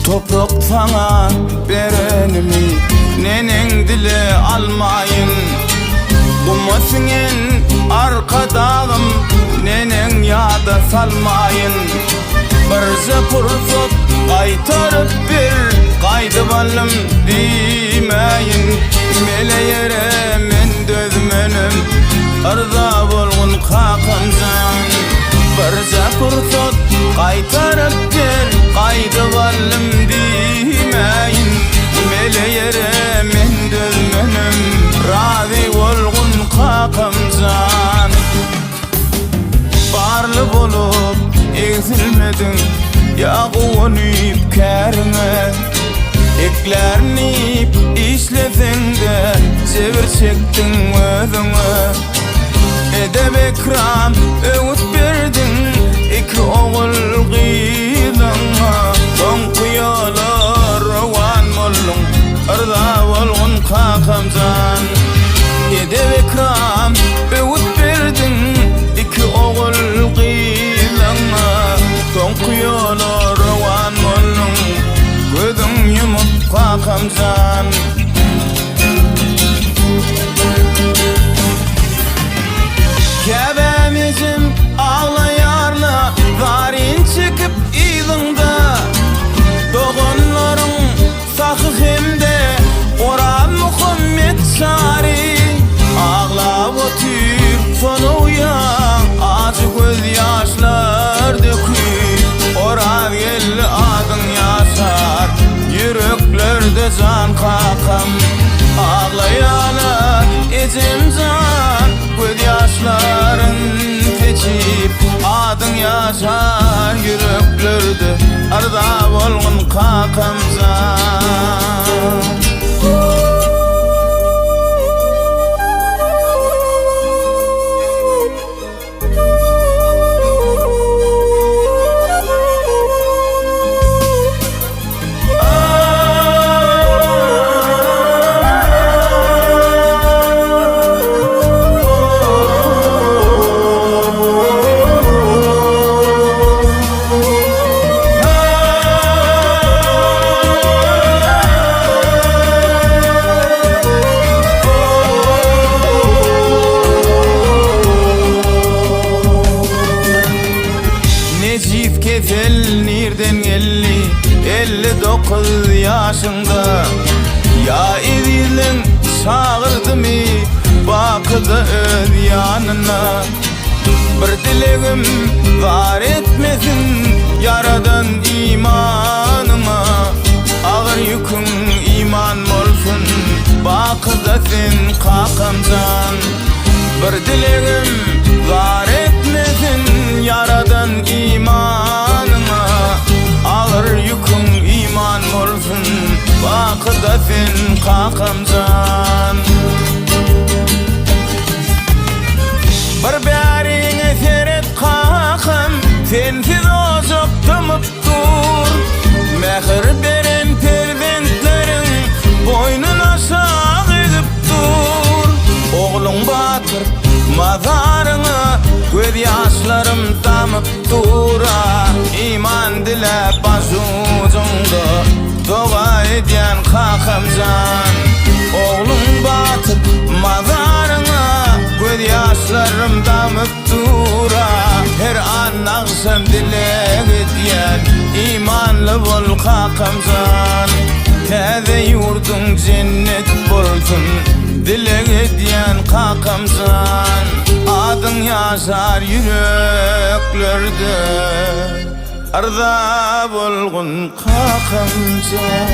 Toprak sana berenimi nenen dile almayın. Kumasının arkadağım nenen yada salmayın. Bir fırsat kaytarıp bir kaydı balım demeyin. Mele yere men dözmenim arda bolgun kakımcan. Bir fırsat kaytarıp bir kaydı balım demeyin. Mele yere men dözmenim razi bolgun kakımcan. Barlı bolup ezilmedin ya kuvunuyup kärime. Eklerni işlesen de zevir çektin özüňe. Edep ekram öwüt berdin iki oğul gyýlaňa. Soň kuýalar rowan boldun arda bolgun kakymjan. Edep ekram öwüt berdin iki oğul gyýlaňa. Soň kuýalar rowan boldun gözüň yumup kakymjan. Kebemizim ağlayarla varin çıkıp ýylyňda. Dogonlaryň sahy hemde Orhan Muhammed Sari. Ağlap otyp sonuya acı göz ýaşlar döküp. Orhan gelli adyň ýaşar yüreklerde can kakam. Ağlayalar ecemcan göz ýaşlaryn keçip. Adyň ýaşar yüreklerde arda bolgun kakamjan. Necip kefel nirden 59 ýaşynda. Ya ediliň çağırdymy bakyda öz ýanyna. Bir dilegim var etmesin yaradan imanıma. Ağır yükün iman bolsun bakyda sen kakymjan. Bir dilegim var etmesin yaradan imanıma. Ağır yükün iman bolsun bakyda sen kakymjan. Bir bäriňe seret kakam sensiz ozakda mutdur. Mehir beren perventleriň boynuna şag edip dur. Oğluň batyr mazaryňa göz ýaşlarym damyp dura. İman dilep başuňda doga edýän kakymjan. Oğluň batyr mazaryňa göz ýaşlarym damyp dura. Her an nagşam dilek edýän imanly bol kakymjan. Täze ýurdun cennet bolsun dilek edýän kakymjan. Adyň ýaşar yüreklerde arda bolgun kakymjan.